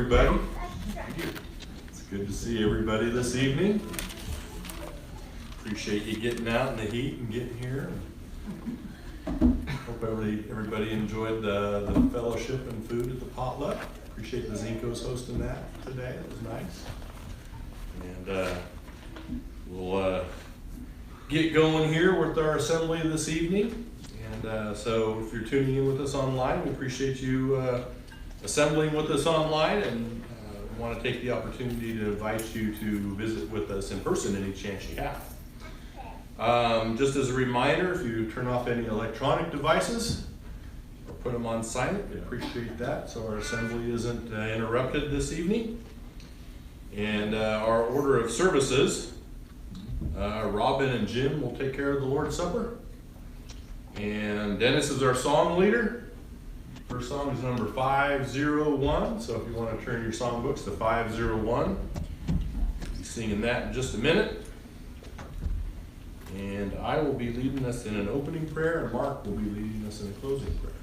everybody. It's good to see everybody this evening. Appreciate you getting out in the heat and getting here. Hope everybody enjoyed the fellowship and food at the potluck. Appreciate the Zincos hosting that today. It was nice. And we'll get going here with our assembly this evening. And so if you're tuning in with us online, we appreciate you assembling with us online, and want to take the opportunity to invite you to visit with us in person any chance you have. Just as a reminder, if you turn off any electronic devices or put them on silent, we appreciate that so our assembly isn't interrupted this evening. And our order of services, Robin and Jim will take care of the Lord's Supper. And Dennis is our song leader. First song is number 501, so if you want to turn your songbooks to 501, we'll be singing that in just a minute. And I will be leading us in an opening prayer, and Mark will be leading us in a closing prayer.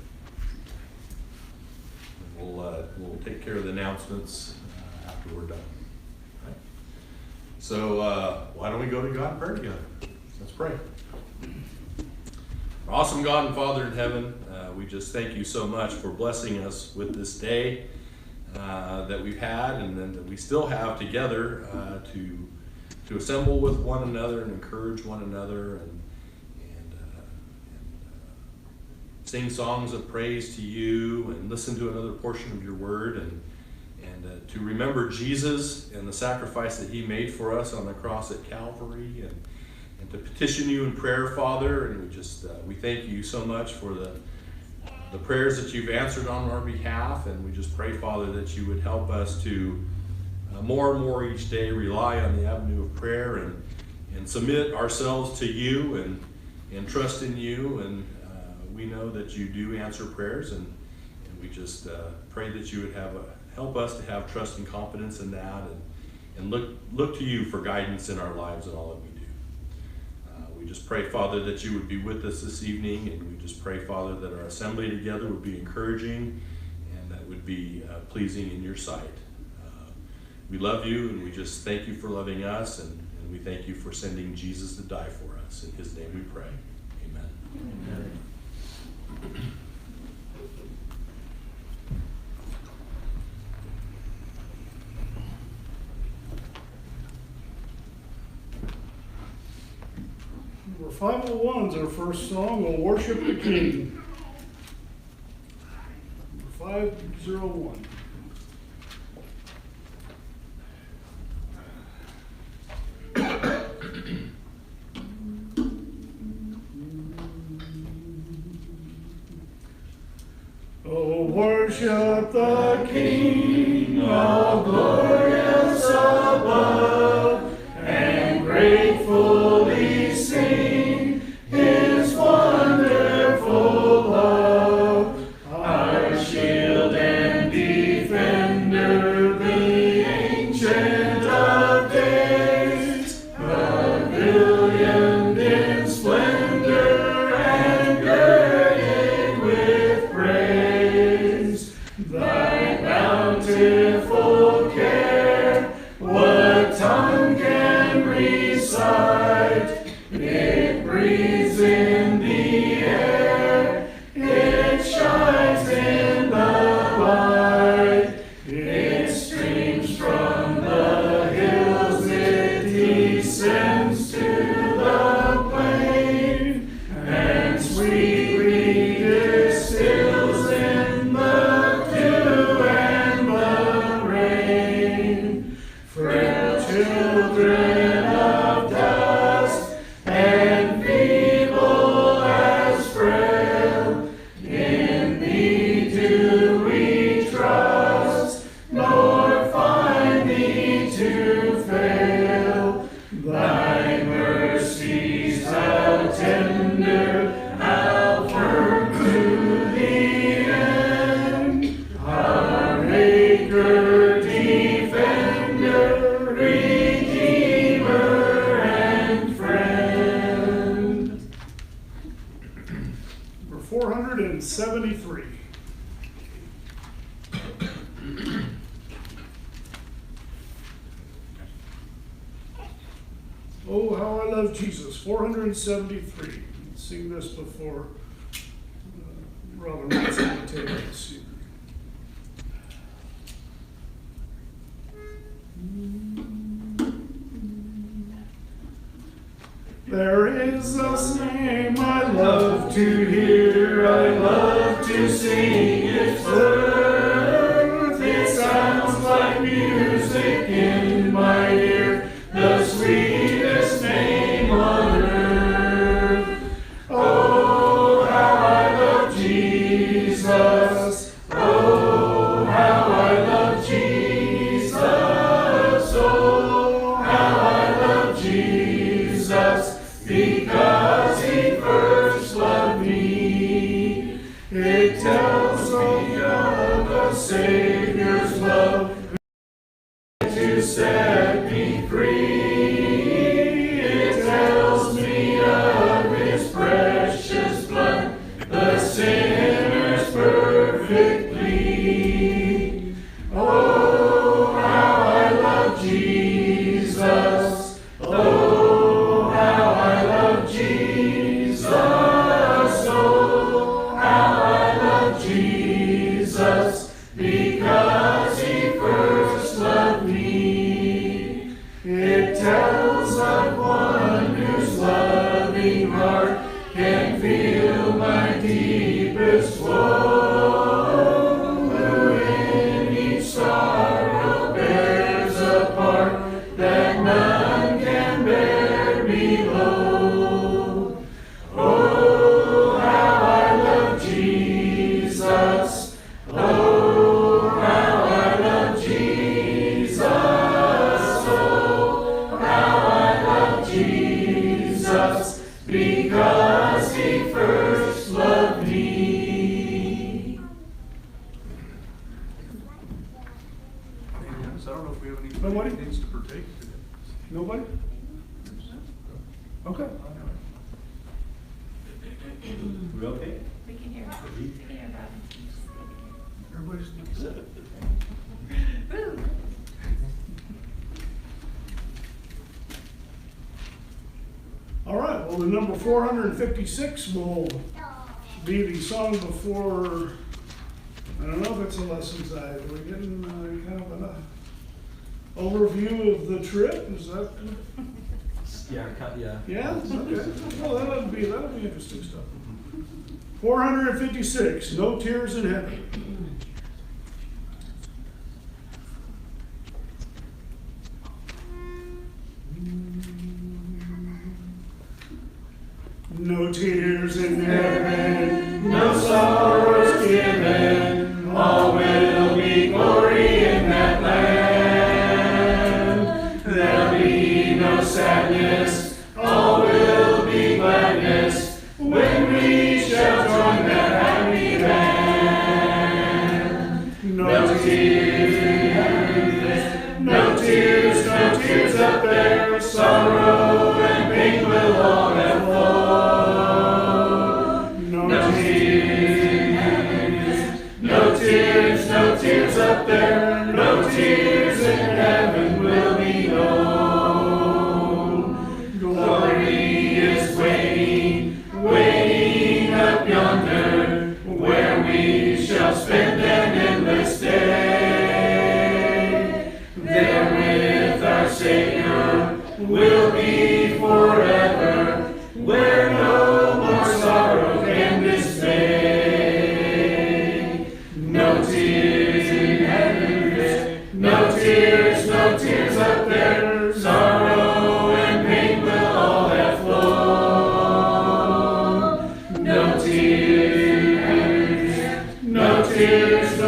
And we'll take care of the announcements after we're done. Right? So why don't we go to God in prayer together? Let's pray. Awesome God and Father in heaven, we just thank you so much for blessing us with this day that we've had and then that we still have together to assemble with one another and encourage one another and sing songs of praise to you and listen to another portion of your word and to remember Jesus and the sacrifice that he made for us on the cross at Calvary and to petition you in prayer, Father. And we just we thank you so much for the prayers that you've answered on our behalf, and we just pray, Father, that you would help us to more and more each day rely on the avenue of prayer and submit ourselves to you and trust in you. And we know that you do answer prayers, and we just pray that you would help us to have trust and confidence in that and look to you for guidance in our lives and all that we do. We just pray, Father, that you would be with us this evening, and we just pray, Father, that our assembly together would be encouraging and that would be pleasing in your sight. We love you, and we just thank you for loving us, and we thank you for sending Jesus to die for us. In his name we pray. Amen. Amen. Number 501 is our first song, We'll Worship the King. Number 501. Oh, worship the King, all glorious above, and gratefully sing his wonderful love. Our shield and defender, the Ancient of Days, pavilioned in splendor and girded with praise. Thy bountiful care, what tongue can recite? It breathes in the air, it shines in the light, it streams from the hills, it descends to the plain, and sweetly distills in the dew and the rain. Frail children of dust and feeble as frail, in thee do we trust, nor find thee to fail. Thy mercies how tender, how firm to the end. Our Maker, Defender, Redeemer, Oh, how I love Jesus, 473. Let's sing this before Robin gets on the table. Let's see. There is a name I love to hear, I love to sing its worth. It sounds like music in my ear, the sweetest name on earth. Oh, how I love Jesus. Oh, how I love Jesus. Oh, how I love Jesus. Because he first loved me. It tells me of the Savior's love to set me free. It tells me of his precious blood, the sinner's perfect plea. Oh, how I love Jesus. Oh, how I love Jesus. Oh, how I love Jesus. Because he first loved me. It tells of one whose loving heart can feel my deepest woe, who in each sorrow bears a part that none can bear below. Oh, how I love Jesus. Oh, how I love Jesus. Oh, how I love Jesus. Because he first loved me. Yes, I don't know if we have anybody Nobody? that needs to partake today. Nobody? Okay. We okay? We can hear. We can hear Robin. Everybody's. Woo. All right, well, the number 456 will be the song before, I don't know if it's a lesson side. We're getting kind of an overview of the trip. Is that, Yeah. yeah? Okay. Well, that'll be interesting stuff. 456, No Tears in Heaven. No tears in heaven, no sorrows given, all will be glory in that land. There'll be no sadness, all will be gladness, when we shall join that happy band. No tears in heaven, no tears up there, sorrow and pain will all have flown. No tears up there, no tears in heaven will be known. Glory is waiting up yonder, where we shall spend an endless day. There with our Savior we'll be forever, where no more sorrow can dismay. No tears in heaven, no tears up there, sorrow and pain will all have flown. No tears in heaven, no tears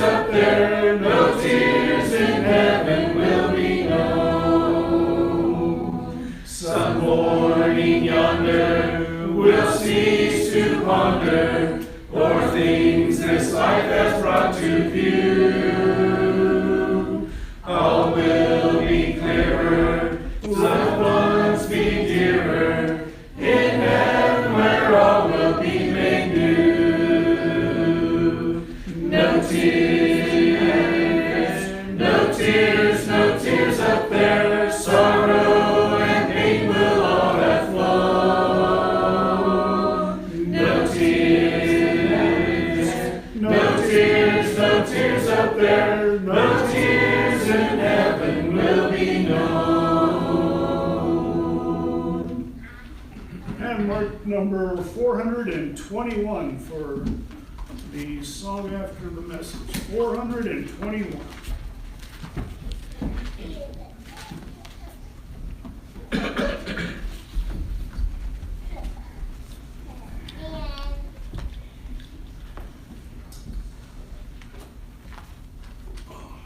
up there, no tears in heaven will be known. Some morning yonder will cease to ponder o'er things this life has brought to view. All will be clearer, loved ones be dearer, in heaven where all will be made new. No tears, no tears up there, sorrow and pain number 421 for the song after the message. 421.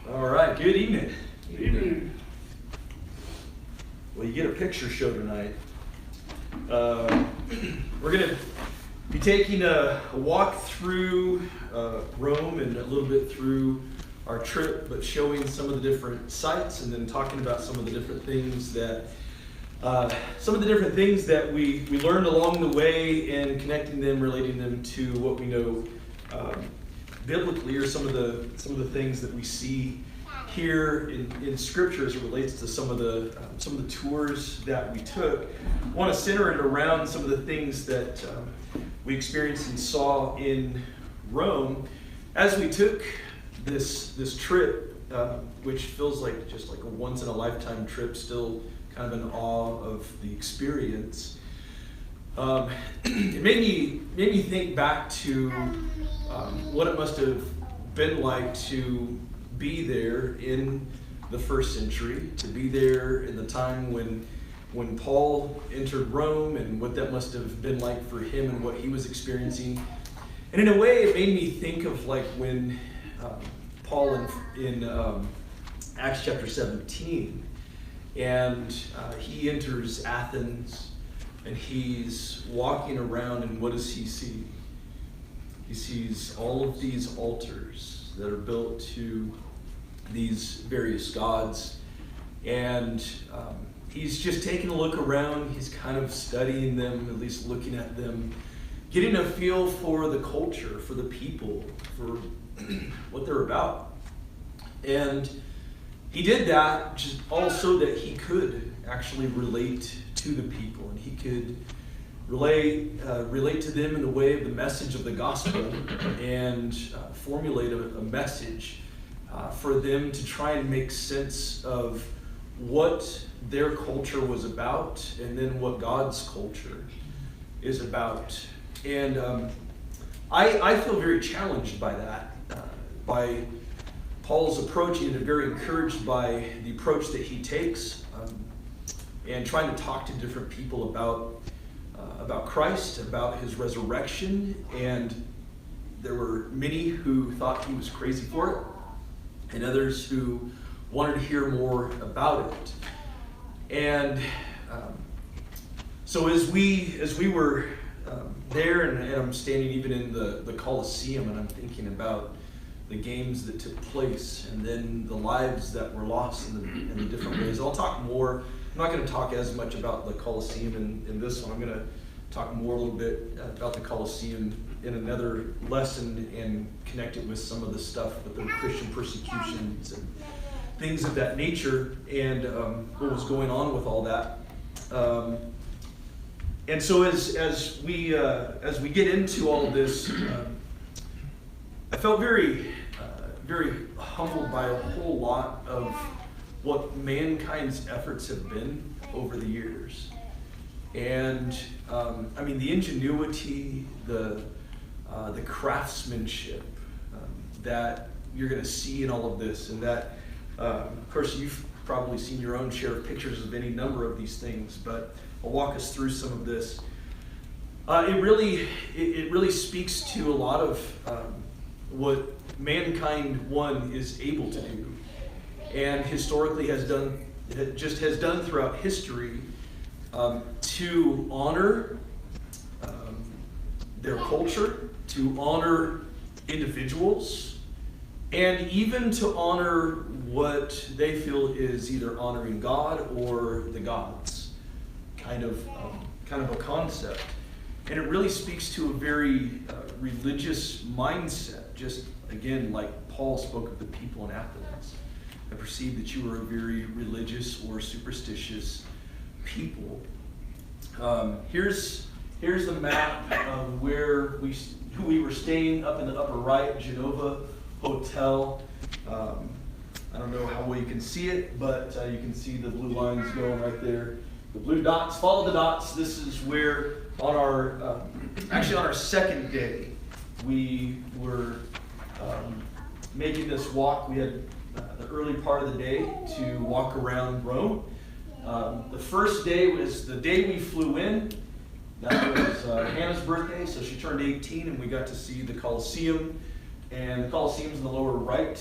All right, good evening. Evening. Well, you get a picture show tonight. We're going to be taking a walk through Rome and a little bit through our trip, but showing some of the different sites and then talking about some of the different things that we learned along the way and connecting them, relating them to what we know biblically, or some of the things that we see here in Scripture as it relates to some of the tours that we took. I want to center it around some of the things that we experienced and saw in Rome as we took this trip, which feels like just like a once in a lifetime trip. Still kind of in awe of the experience. It made me think back to what it must have been like to be there in the first century, to be there in the time when Paul entered Rome, and what that must have been like for him and what he was experiencing. And in a way, it made me think of like when Paul in Acts chapter 17, and he enters Athens, and he's walking around, and what does he see? He sees all of these altars that are built to these various gods, and he's just taking a look around. He's kind of studying them, at least looking at them, getting a feel for the culture, for the people, for what they're about. And he did that just also that he could actually relate to the people, and he could relate to them in the way of the message of the gospel, and formulate a message for them to try and make sense of what their culture was about, and then what God's culture is about. And I feel very challenged by that, by Paul's approach, and very encouraged by the approach that he takes, and trying to talk to different people about Christ, about his resurrection. And there were many who thought he was crazy for it, and others who wanted to hear more about it. And so as we were there, and I'm standing even in the Colosseum, and I'm thinking about the games that took place, and then the lives that were lost in the different ways. I'll talk more. I'm not going to talk as much about the Colosseum in this one. I'm going to talk more a little bit about the Colosseum in another lesson, and connect it with some of the stuff with the Christian persecutions and things of that nature, and what was going on with all that. And so as we get into all of this, I felt very humbled by a whole lot of what mankind's efforts have been over the years. And I mean, the ingenuity, the craftsmanship that you're going to see in all of this, and that, of course, you've probably seen your own share of pictures of any number of these things, but I'll walk us through some of this. It really speaks to a lot of what mankind, one, is able to do, and historically has done throughout history, to honor their culture, to honor individuals, and even to honor what they feel is either honoring God or the gods, kind of a concept. And it really speaks to a very religious mindset, just again, like Paul spoke of the people in Athens. I perceive that you were a very religious or superstitious people. Here's the map of where we were staying, up in the upper right, Genova Hotel. I don't know how well you can see it, but you can see the blue lines going right there. the blue dots, follow the dots. This is where on our, actually on our second day, we were making this walk. We had the early part of the day to walk around Rome. The first day was the day we flew in. That was Hannah's birthday, so she turned 18, and we got to see the Colosseum. And the Colosseum's in the lower right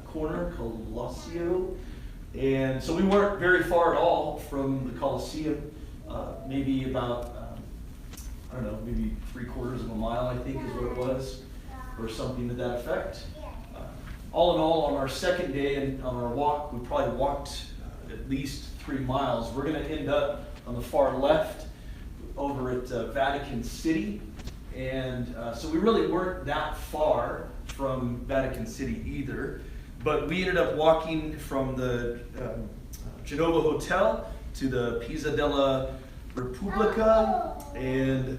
corner, Colosseo. And so we weren't very far at all from the Colosseum, maybe about, I don't know, maybe 3/4 of a mile, I think is what it was, or something to that effect. All in all, on our second day and on our walk, we probably walked at least 3 miles. We're going to end up on the far left over at Vatican City. And so we really weren't that far from Vatican City either. But we ended up walking from the Genova Hotel to the Piazza della Repubblica. And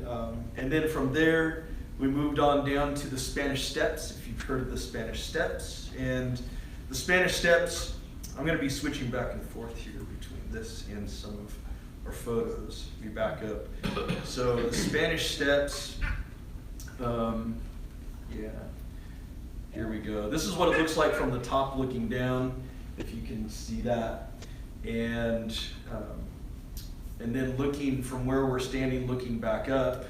then from there, we moved on down to the Spanish Steps, if you've heard of the Spanish Steps. And the Spanish Steps, I'm going to be switching back and forth here between this and some of our photos. Let me back up. So the Spanish Steps, yeah, here we go. This is what it looks like from the top looking down, if you can see that. And then looking from where we're standing, looking back up.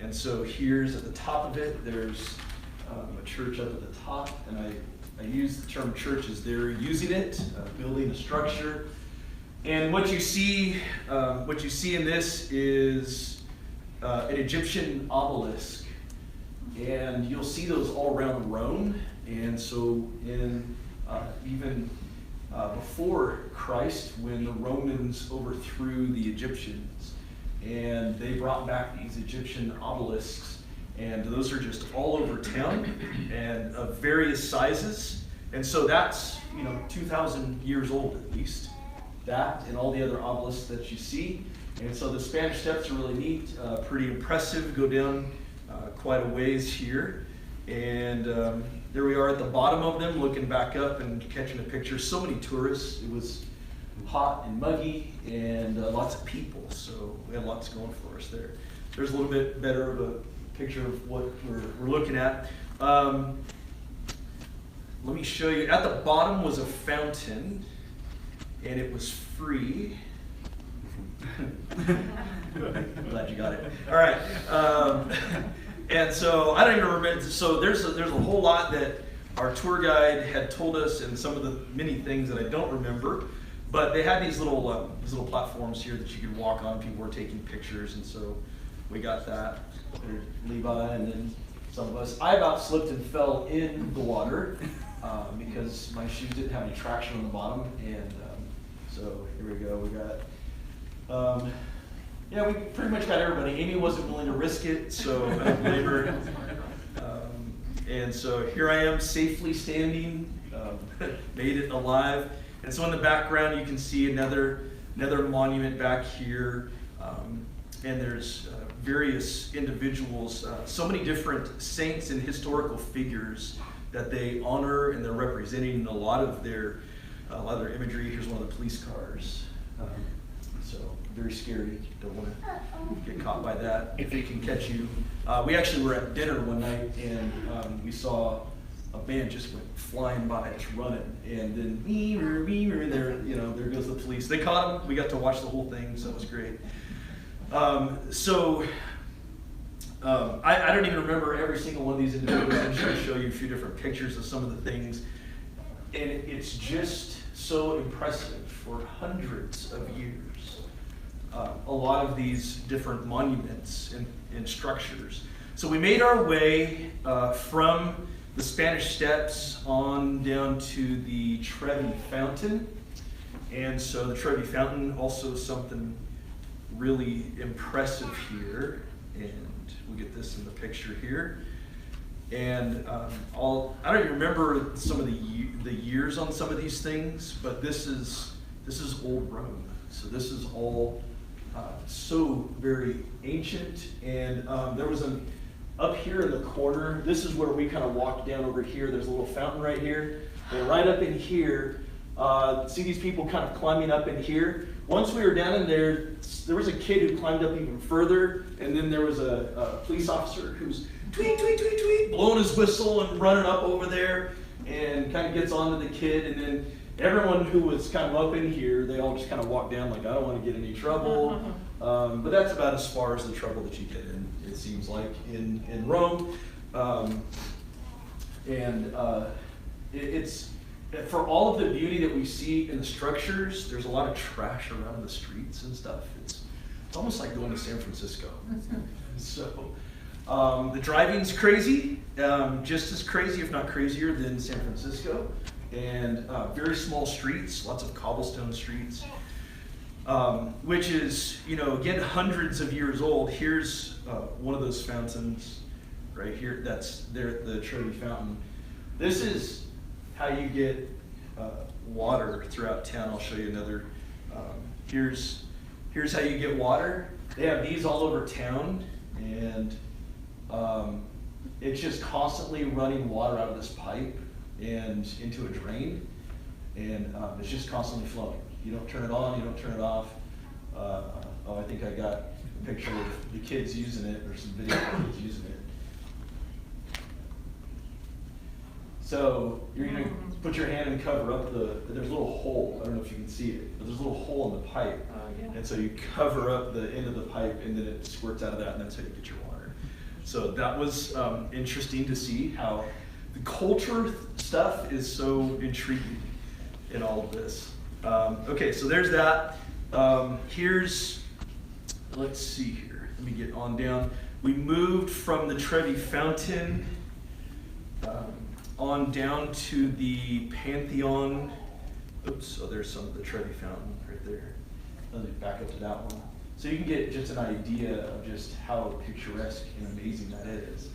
And so here's at the top of it, there's a church up at the top, and I use the term church as they're using it, building a structure. And what you see in this is an Egyptian obelisk, and you'll see those all around Rome. And so in even before Christ, when the Romans overthrew the Egyptians, and they brought back these Egyptian obelisks, and those are just all over town and of various sizes. And so that's 2,000 years old at least. That and all the other obelisks that you see. And so the Spanish Steps are really neat, pretty impressive. Go down quite a ways here. And there we are at the bottom of them, looking back up and catching a picture. So many tourists. It was hot and muggy and lots of people. So we had lots going for us there. There's a little bit better of a picture of what we're looking at. Let me show you. At the bottom was a fountain, and it was free. Glad you got it. All right. And so I don't even remember. So there's a whole lot that our tour guide had told us, and some of the many things that I don't remember. But they had these little platforms here that you could walk on. People were taking pictures, and so we got that. There's Levi, and then some of us. I about slipped and fell in the water because my shoes didn't have any traction on the bottom, and so here we go. We got, we pretty much got everybody. Amy wasn't willing to risk it, so I blame her. And so here I am, safely standing, made it alive. And so in the background, you can see another monument back here, and there's various individuals, so many different saints and historical figures that they honor, and they're representing in a lot of their imagery. Here's one of the police cars. So very scary. Don't want to get caught by that if they can catch you. We actually were at dinner one night, and we saw a man just went flying by, just running, and then there goes the police. They caught him. We got to watch the whole thing, so it was great. I don't even remember every single one of these individuals. I'm just going to show you a few different pictures of some of the things, and it's just so impressive for hundreds of years. A lot of these different monuments and structures. So we made our way from the Spanish Steps on down to the Trevi Fountain. And so the Trevi Fountain, also something really impressive here. And we'll get this in the picture here. And I don't even remember some of the years on some of these things, but this is old Rome. So this is all so very ancient. And there was up here in the corner, this is where we kind of walked down over here. There's a little fountain right here. And right up in here, see these people kind of climbing up in here? once we were down in there, there was a kid who climbed up even further, and then there was a police officer who's tweet, tweet, tweet, tweet, blowing his whistle and running up over there, and kind of gets onto the kid, and then everyone who was kind of up in here, they all just kind of walked down like, I don't want to get in any trouble. But that's about as far as the trouble that you get in, it seems like, in Rome. It's for all of the beauty that we see in the structures, there's a lot of trash around the streets and stuff. It's almost like going to San Francisco. So the driving's crazy, just as crazy, if not crazier, than San Francisco. And very small streets, lots of cobblestone streets, which is, again, hundreds of years old. Here's one of those fountains right here. That's there at the Trevi Fountain. This is how you get water throughout town. I'll show you another. Here's how you get water. They have these all over town, and it's just constantly running water out of this pipe and into a drain, and it's just constantly flowing. You don't turn it on, you don't turn it off. I think I got a picture of the kids using it, or some video of kids using it. So you're gonna put your hand and cover up there's a little hole, I don't know if you can see it, but there's a little hole in the pipe. Yeah. And so you cover up the end of the pipe, and then it squirts out of that, and that's how you get your water. So that was interesting to see how the culture stuff is so intriguing in all of this. Okay, so there's that. Let's see here. Let me get on down. We moved from the Trevi Fountain on down to the Pantheon. Oops, so there's some of the Trevi Fountain right there. Let me back up to that one. So you can get just an idea of just how picturesque and amazing that is.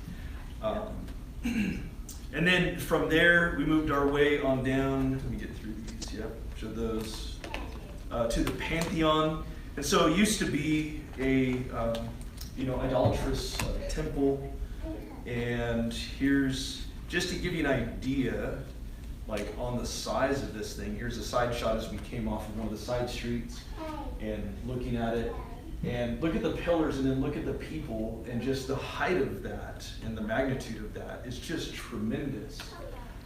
And then from there, we moved our way on down. Let me get through these. Yep, show those to the Pantheon. And so it used to be a idolatrous temple. And here's just to give you an idea, like on the size of this thing. Here's a side shot as we came off of one of the side streets, and looking at it. And look at the pillars, and then look at the people, and just the height of that and the magnitude of that is just tremendous.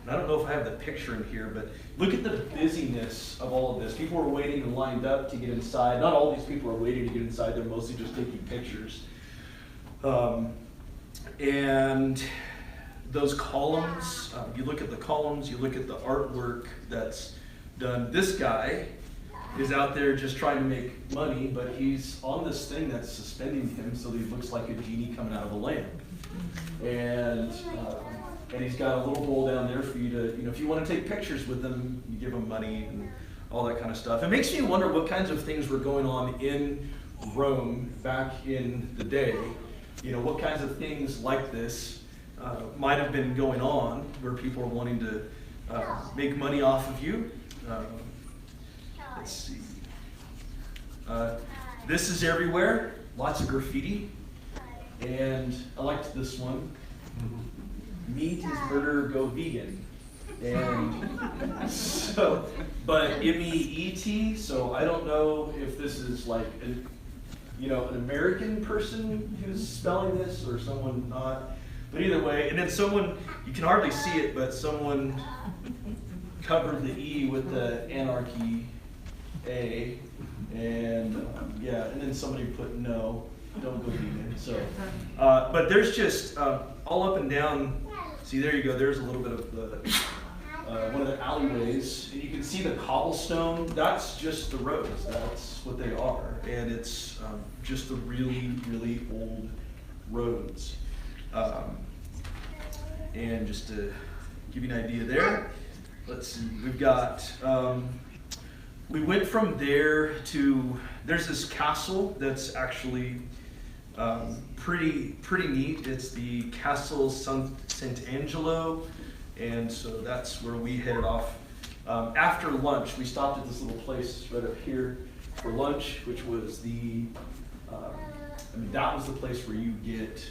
And I don't know if I have the picture in here, but look at the busyness of all of this. People are waiting and lined up to get inside. Not all these people are waiting to get inside, they're mostly just taking pictures. And those columns, you look at the columns, you look at the artwork that's done. This guy is out there just trying to make money, but he's on this thing that's suspending him so that he looks like a genie coming out of a lamp. And he's got a little bowl down there for you to, if you want to take pictures with him, you give him money and all that kind of stuff. It makes me wonder what kinds of things were going on in Rome back in the day. What kinds of things like this might have been going on where people are wanting to make money off of you. Let's see. This is everywhere. Lots of graffiti. And I liked this one. Meat is murder, go vegan. And so, but M-E-E-T, so I don't know if this is like an American person who's spelling this or someone not. But either way, and then someone, you can hardly see it, but someone covered the E with the anarchy A, and and then somebody put no, don't go vegan. So, but there's just all up and down. See, there you go. There's a little bit of the one of the alleyways, and you can see the cobblestone. That's just the roads. That's what they are, and it's just the really, really old roads. And just to give you an idea there, let's see. We've got. We went from there to, there's this castle that's actually pretty neat. It's the Castle Sant'Angelo, and so that's where we headed off. After lunch, we stopped at this little place right up here for lunch, which was that was the place where you get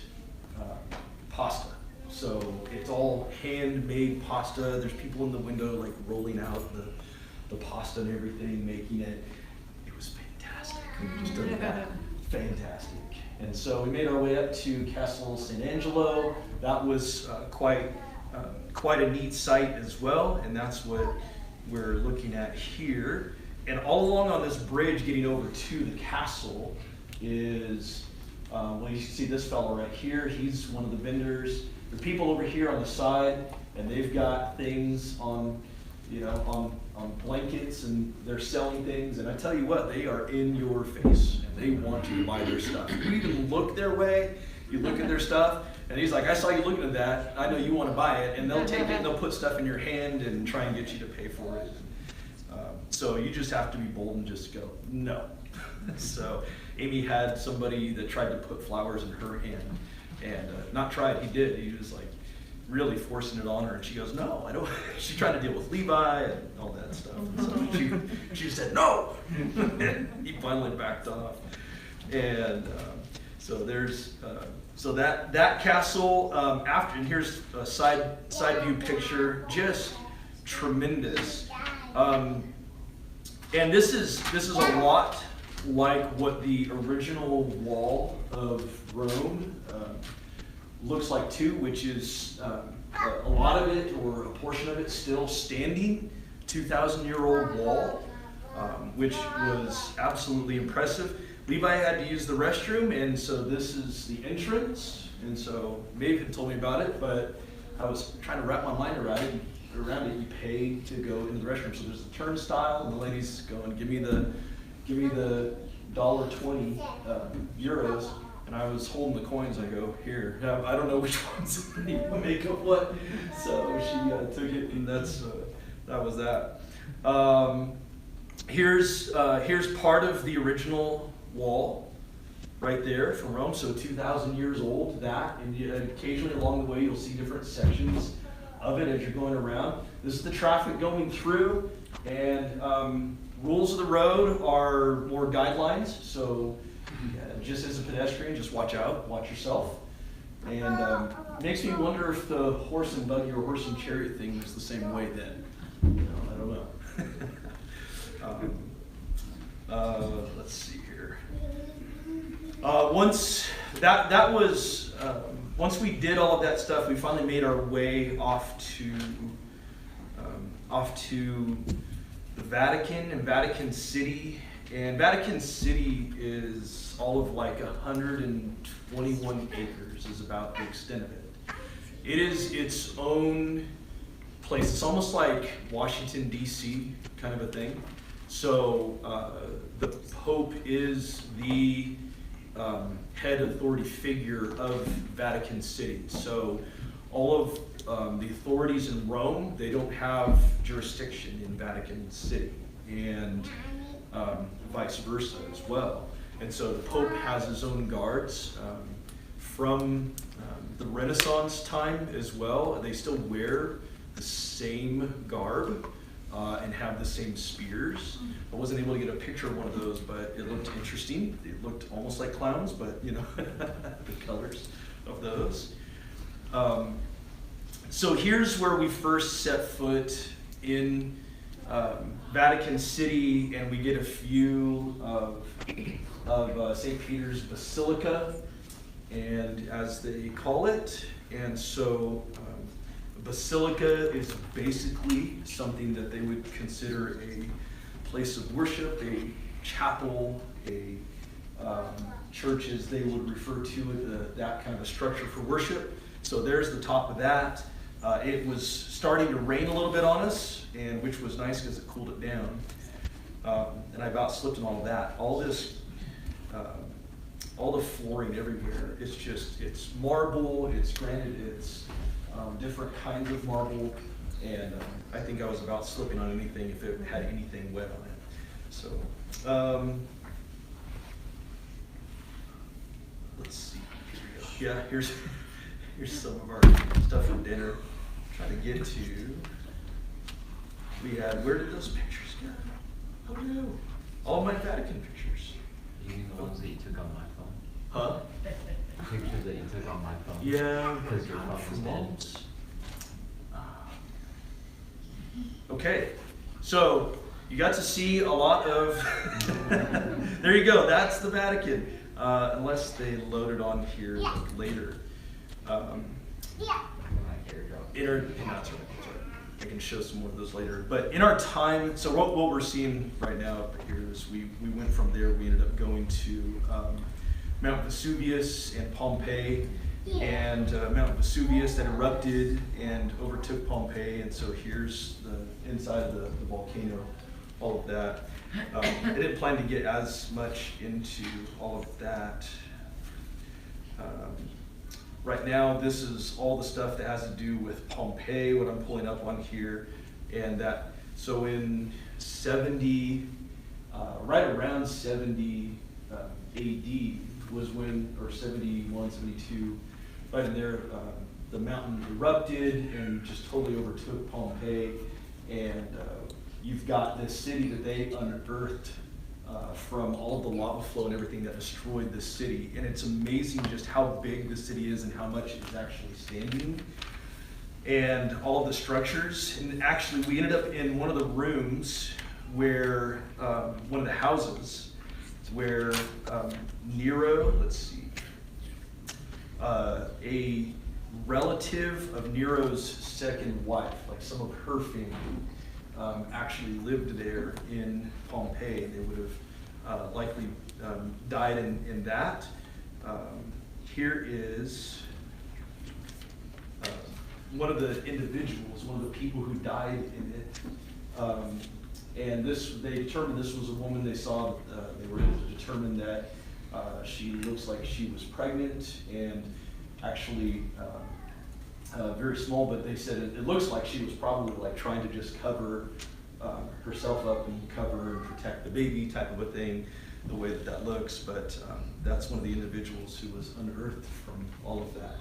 pasta. So it's all handmade pasta. There's people in the window like rolling out the pasta and everything, making it. It was Just fantastic. And so we made our way up to Castle San Angelo. That was quite a neat sight as well, and that's what we're looking at here. And all along on this bridge getting over to the castle is, well, you can see this fellow right here. He's one of the vendors. There are people over here on the side, and they've got things on, you know, on blankets, and they're selling things. And I tell you what, they are in your face, and they want you to buy their stuff. You even look their way, you look at their stuff, and he's like, I saw you looking at that. I know you want to buy it, and they'll take it and they'll put stuff in your hand and try and get you to pay for it. So you just have to be bold and just go, no. So Amy had somebody that tried to put flowers in her hand, and not tried, he did. He was like really forcing it on her, and she goes, no, I don't. She's trying to deal with Levi and all that stuff. And so she said, no. And he finally backed off. And so there's so that castle after, and here's a side view picture, just tremendous. And this is a lot like what the original wall of Rome looks like too, which is a lot of it, or a portion of it, still standing. 2,000-year-old wall, which was absolutely impressive. Levi had to use the restroom, and so this is the entrance. And so Maeve had told me about it, but I was trying to wrap my mind around it. You pay to go into the restroom. So there's a turnstile, and the lady's going, give me the $1.20 euros. And I was holding the coins. I go, here. I don't know which ones make up what. So she took it, and that was that. Here's part of the original wall right there from Rome. So 2,000 years old. That, and occasionally along the way you'll see different sections of it as you're going around. This is the traffic going through, and rules of the road are more guidelines. So just as a pedestrian, just watch out, watch yourself. And makes me wonder if the horse and buggy or horse and chariot thing was the same way then. I don't know. Let's see here. Once once we did all of that stuff, we finally made our way off to the Vatican and Vatican City. And Vatican City is all of like 121 acres is about the extent of it. It is its own place. It's almost like Washington, D.C. kind of a thing. So the Pope is the head authority figure of Vatican City. So all of the authorities in Rome, they don't have jurisdiction in Vatican City, and vice versa as well. And so the Pope has his own guards from the Renaissance time as well. They still wear the same garb and have the same spears. I wasn't able to get a picture of one of those, but it looked interesting. It looked almost like clowns, but you know, the colors of those. So here's where we first set foot in Vatican City, and we get a view of St. Peter's Basilica, and as they call it. And so Basilica is basically something that they would consider a place of worship, a chapel, a church as they would refer to it, that kind of a structure for worship. So there's the top of that. It was starting to rain a little bit on us, and which was nice because it cooled it down. And I about slipped in all of that. All this, all the flooring everywhere, it's marble, it's granite, it's different kinds of marble, and I think I was about slipping on anything if it had anything wet on it. So, let's see. Here we go. Yeah, here's some of our stuff for dinner. Trying to get to. We had. Where did those pictures go? Oh no! All my Vatican pictures. You mean the ones that you took on my phone? Huh? Pictures that you took on my phone? Yeah. Because your phone was dead. Okay, so you got to see a lot of There you go. That's the Vatican. Unless they load it on here later. That's right. I can show some more of those later. But in our time, so what we're seeing right now up here is we went from there. We ended up going to Mount Vesuvius and Pompeii. And Mount Vesuvius that erupted and overtook Pompeii. And so here's the inside of the volcano, all of that. I didn't plan to get as much into all of that. Right now, this is all the stuff that has to do with Pompeii, what I'm pulling up on here. And that, so in 70, right around 70 AD was when, or 71, 72, right in there, the mountain erupted and just totally overtook Pompeii. And you've got this city that they unearthed from all of the lava flow and everything that destroyed the city. And it's amazing just how big the city is and how much it's actually standing. And all of the structures. And actually, we ended up in one of the rooms where, one of the houses, where Nero, let's see, a relative of Nero's second wife, like some of her family, actually lived there in Pompeii. They would have likely died in that. Here is one of the individuals, one of the people who died in it. And this, they determined this was a woman. They saw, they were able to determine that she looks like she was pregnant and actually very small, but they said it looks like she was probably like trying to just cover herself up and cover and protect the baby type of a thing, the way that looks. But that's one of the individuals who was unearthed from all of that.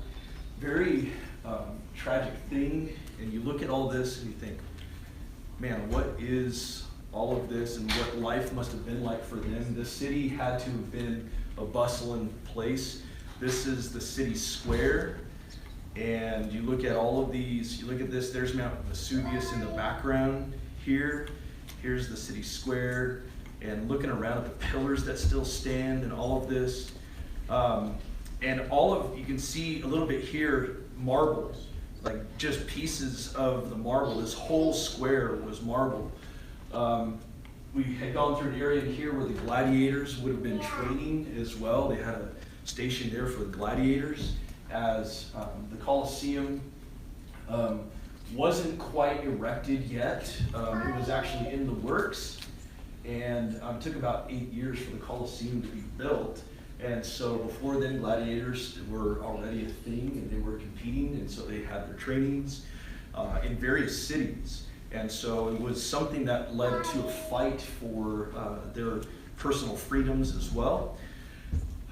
Very tragic thing. And you look at all this and you think, man, what is all of this and what life must have been like for them? This city had to have been a bustling place. This is the city square. And you look at all of these, you look at this, there's Mount Vesuvius in the background here. Here's the city square. And looking around at the pillars that still stand and all of this. And all of, you can see a little bit here, marble, like just pieces of the marble. This whole square was marble. We had gone through an area here where the gladiators would have been training as well. They had a station there for the gladiators, as the Colosseum wasn't quite erected yet. It was actually in the works, and it took about 8 years for the Colosseum to be built. And so before then, gladiators were already a thing, and they were competing, and so they had their trainings in various cities. And so it was something that led to a fight for their personal freedoms as well.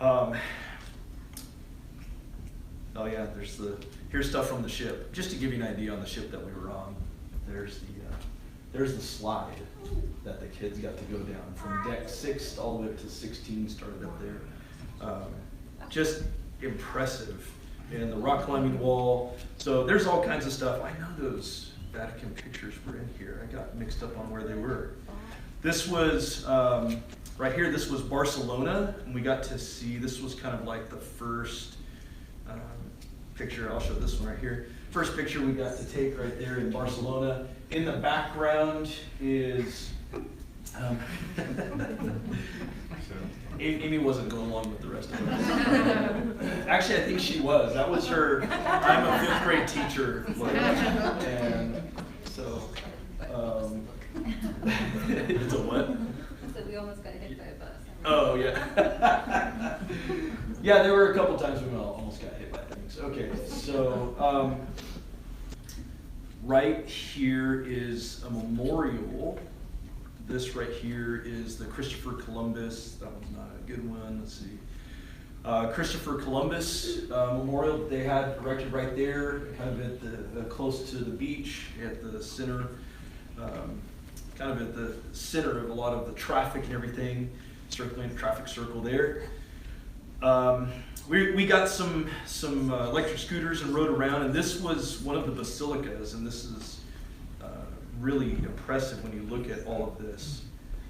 Oh yeah, here's stuff from the ship. Just to give you an idea on the ship that we were on, there's the slide that the kids got to go down from deck 6 all the way up to 16, started up there. Just impressive. And the rock climbing wall. So there's all kinds of stuff. I know those Vatican pictures were in here. I got mixed up on where they were. This was, right here, this was Barcelona. And we got to see, this was kind of like the first picture. I'll show this one right here. First picture we got to take right there in Barcelona. In the background is, Amy wasn't going along with the rest of us. Actually, I think she was. That was her, I'm a 5th grade teacher. And so, it's a what? So we almost got hit by a bus. Oh, yeah. Yeah, there were a couple times we almost got hit by things. Okay, so right here is a memorial. This right here is the Christopher Columbus. That one's not a good one. Let's see. Christopher Columbus memorial they had erected right there, kind of at the close to the beach, at the center, kind of at the center of a lot of the traffic and everything, circling the traffic circle there. We got some electric scooters and rode around, and this was one of the basilicas, and this is really impressive when you look at all of this.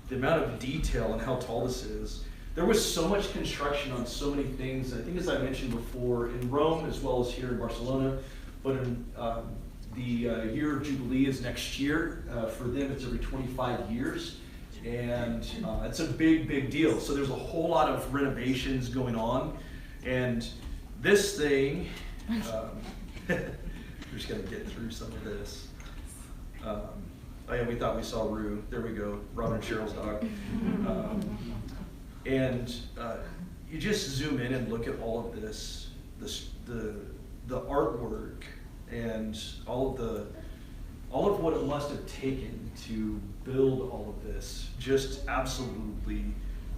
The amount of detail and how tall this is. there was so much construction on so many things. I think, as I mentioned before, in Rome as well as here in Barcelona, but in the year of Jubilee is next year. For them, it's every 25 years. And it's a big, big deal. So there's a whole lot of renovations going on. And this thing, we're just going to get through some of this. Oh yeah, we thought we saw Rue. There we go, Robin and Cheryl's dog. And you just zoom in and look at all of this, the artwork and all of what it must have taken to build all of this. Just absolutely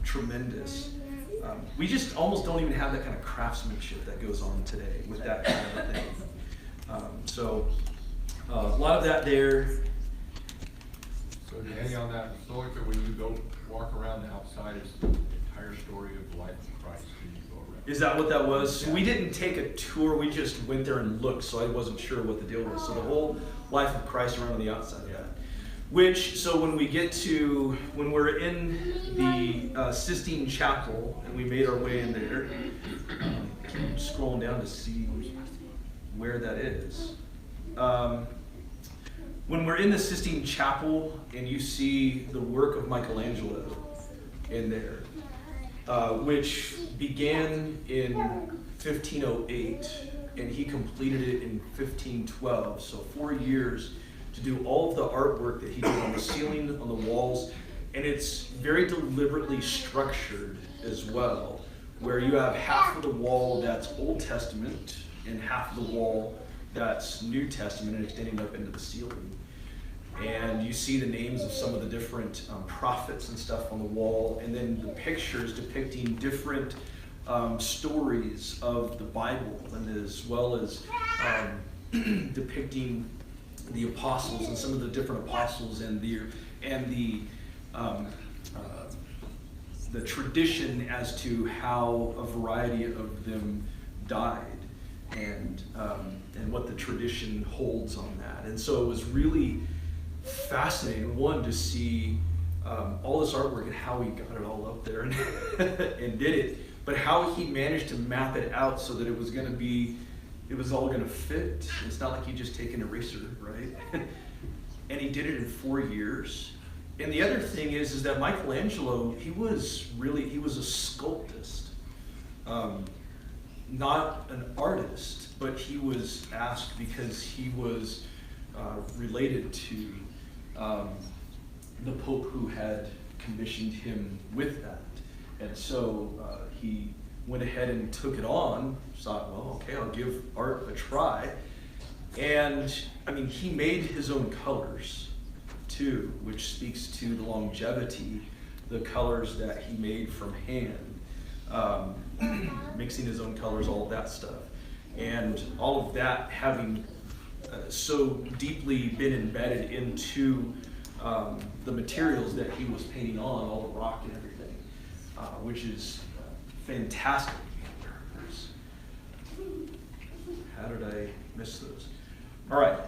tremendous. We just almost don't even have that kind of craftsmanship that goes on today with that kind of thing. So a lot of that there. So Danny, on that basilica, when you go walk around the outside, is the entire story of the life of Christ when you go around? Is that what that was? So we didn't take a tour, we just went there and looked, so I wasn't sure what the deal was. So the whole life of Christ around on the outside, yeah. Which, so when we're in the Sistine Chapel, and we made our way in there, keep scrolling down to see where that is. When we're in the Sistine Chapel and you see the work of Michelangelo in there, which began in 1508 and he completed it in 1512, so 4 years to do all of the artwork that he did on the ceiling, on the walls, and it's very deliberately structured as well, where you have half of the wall that's Old Testament and half of the wall that's New Testament and extending up into the ceiling. And you see the names of some of the different prophets and stuff on the wall, and then the pictures depicting different stories of the Bible, and as well as depicting the apostles and some of the different apostles and the tradition as to how a variety of them died, and what the tradition holds on that. And so it was really fascinating, one, to see all this artwork and how he got it all up there and, and did it, but how he managed to map it out so that it was all going to fit. It's not like you just take an eraser, right? And he did it in 4 years. And the other thing is that Michelangelo, he was a sculptist, not an artist, but he was asked because he was related to the Pope who had commissioned him with that. And so he went ahead and took it on, thought, well, okay, I'll give art a try. And I mean, he made his own colors too, which speaks to the longevity, the colors that he made from hand, mixing his own colors, all of that stuff. And all of that having so deeply been embedded into the materials that he was painting on, all the rock and everything, which is fantastic. How did I miss those? All right,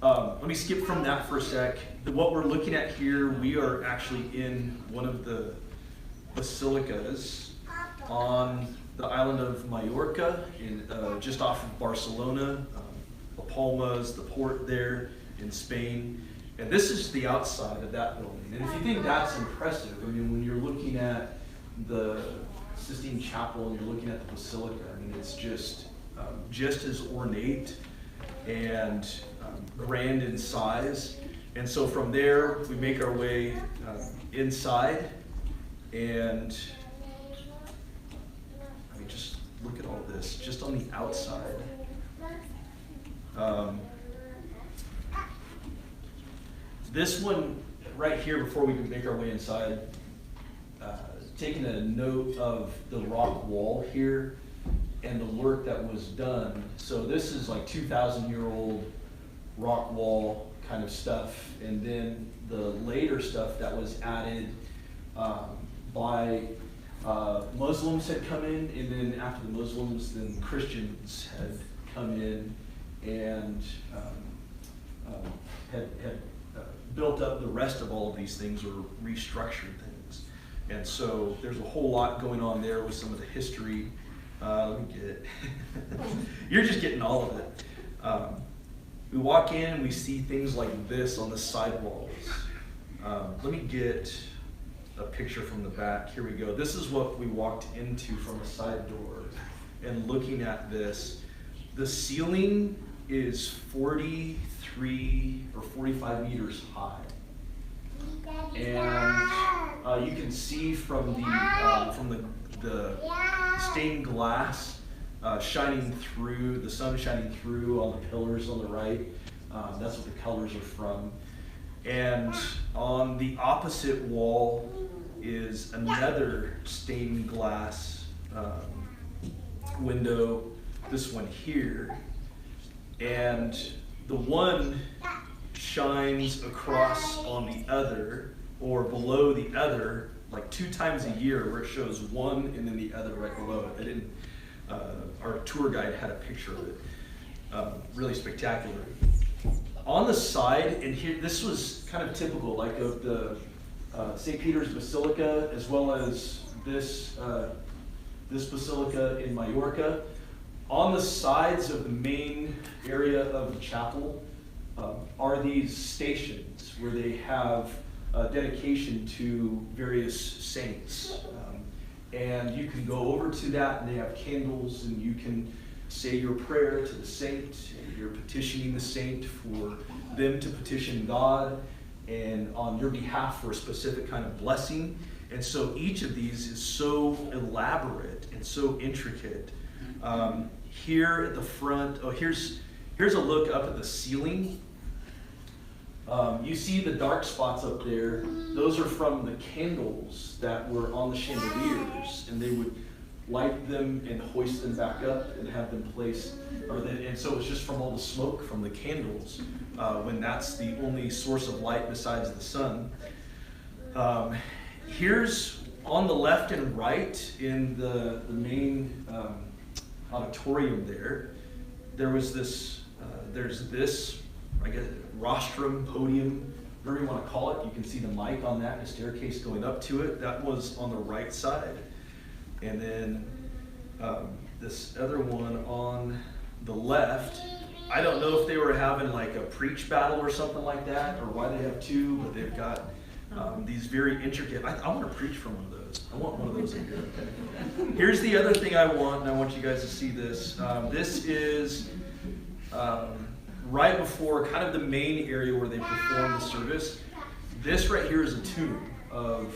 let me skip from that for a sec. What we're looking at here, we are actually in one of the basilicas on the island of Mallorca, just off of Barcelona. La Palma's the port there in Spain. And this is the outside of that building. And if you think that's impressive, I mean, when you're looking at the Sistine Chapel and you're looking at the Basilica, I mean, it's just as ornate and grand in size. And so from there, we make our way inside, and I mean, just look at all this, just on the outside. This one right here, before we can make our way inside, taking a note of the rock wall here and the work that was done. So this is like 2,000-year-old rock wall kind of stuff, and then the later stuff that was added by Muslims had come in, and then after the Muslims, then Christians had come in and had built up the rest of all of these things, or restructured things. And so there's a whole lot going on there with some of the history. Let me get it. You're just getting all of it. We walk in and we see things like this on the sidewalls. Let me get a picture from the back. Here we go. This is what we walked into from a side door. And looking at this, the ceiling is 43 or 45 meters high. And you can see from the stained glass shining through, the sun shining through on the pillars on the right. That's what the colors are from. And on the opposite wall is another stained glass window, this one here. And the one shines across on the other, or below the other, like 2 times a year, where it shows one and then the other right below it. I didn't, our tour guide had a picture of it. Really spectacular. On the side, and here, this was kind of typical, like of the St. Peter's Basilica, as well as this basilica in Majorca. On the sides of the main area of the chapel are these stations where they have dedication to various saints. And you can go over to that, and they have candles, and you can say your prayer to the saint, and you're petitioning the saint for them to petition God and on your behalf for a specific kind of blessing. And so each of these is so elaborate and so intricate. Here at the front, here's a look up at the ceiling. You see the dark spots up there. Those are from the candles that were on the chandeliers, and they would light them and hoist them back up and have them placed. And so it's just from all the smoke from the candles, when that's the only source of light besides the sun. Here's on the left and right in the main auditorium there was this, there's this, I guess, rostrum, podium, whatever you want to call it. You can see the mic on that, the staircase going up to it. That was on the right side. And then this other one on the left, I don't know if they were having like a preach battle or something like that, or why they have 2, but they've got these very intricate, I want to preach from one of those. I want one of those in here. Okay. Here's the other thing I want, and I want you guys to see this. This is right before kind of the main area where they perform the service. This right here is a tomb of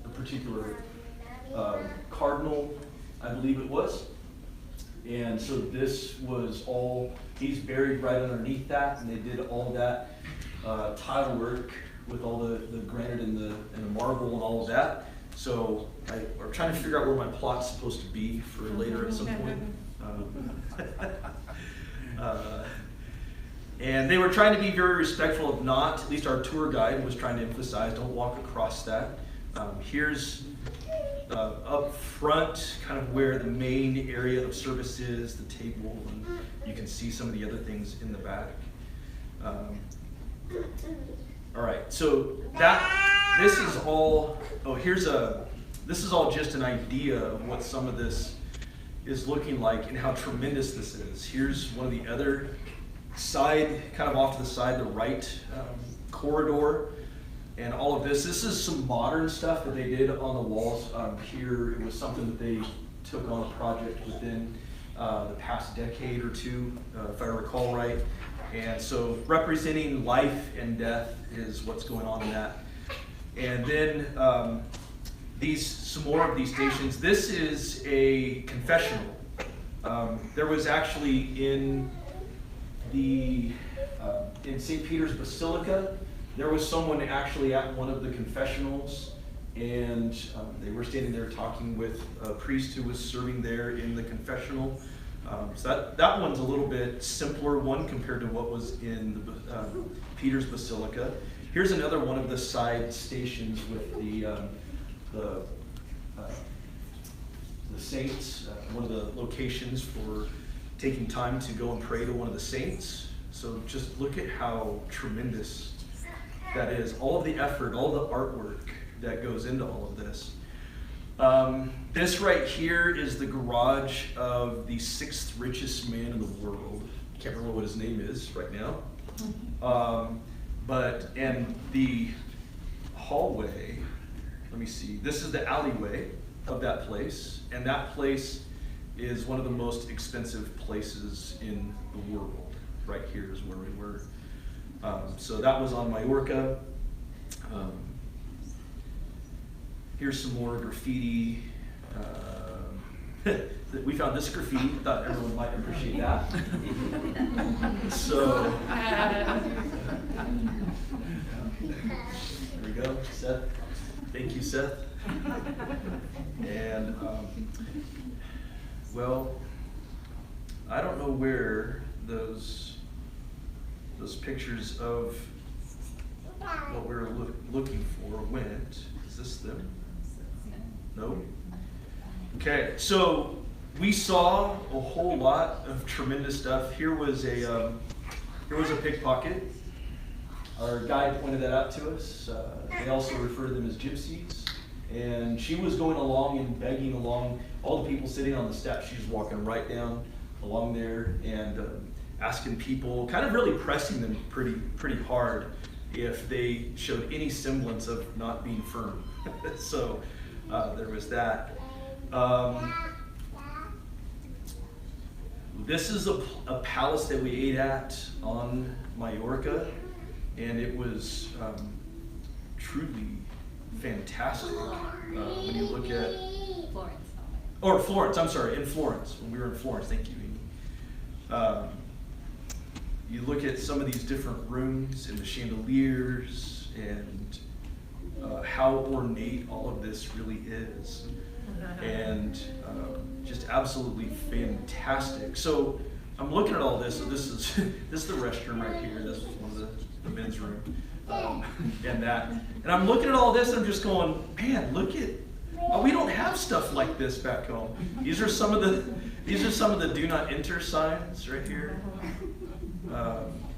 a particular cardinal, I believe it was. And so this was all, he's buried right underneath that, and they did all that tile work with all the granite and the marble and all of that. So I'm trying to figure out where my plot's supposed to be for later at some point. And they were trying to be very respectful of not, at least our tour guide was trying to emphasize, don't walk across that. Here's up front, kind of where the main area of service is, the table, and you can see some of the other things in the back. All right, so this is all, this is all just an idea of what some of this is looking like and how tremendous this is. Here's one of the other side, kind of off to the side, the right corridor. And all of this. This is some modern stuff that they did on the walls here. It was something that they took on a project within the past decade or 2, if I recall right. And so representing life and death is what's going on in that. And then some more of these stations. This is a confessional. There was actually in St. Peter's Basilica, there was someone actually at one of the confessionals, and they were standing there talking with a priest who was serving there in the confessional. So that one's a little bit simpler one compared to what was in the Peter's Basilica. Here's another one of the side stations with the saints, one of the locations for taking time to go and pray to one of the saints. So just look at how tremendous that is. All of the effort, all the artwork that goes into all of this. This right here is the garage of the 6th richest man in the world. Can't remember what his name is right now. And the hallway, let me see, this is the alleyway of that place, and that place is one of the most expensive places in the world. Right here is where we were. So that was on Majorca. Here's some more graffiti. We found this graffiti. Thought everyone might appreciate that. So there we go, Seth. Thank you, Seth. And well, I don't know where those pictures of what we were looking for went. Is this them? No? Okay, so we saw a whole lot of tremendous stuff. Here was a pickpocket. Our guide pointed that out to us. They also refer to them as gypsies. And she was going along and begging along all the people sitting on the steps. She was walking right down along there and asking people, kind of really pressing them pretty hard if they showed any semblance of not being firm. So there was that. This is a palace that we ate at on Majorca, and it was truly fantastic. When you look at Florence, I'm sorry, in Florence, when we were in Florence, thank you, Amy. You look at some of these different rooms and the chandeliers and how ornate all of this really is. And just absolutely fantastic. So I'm looking at all this. So this is the restroom right here. This is one of the men's room, and I'm looking at all this. And I'm just going, man, look at. We don't have stuff like this back home. These are some of the do not enter signs right here.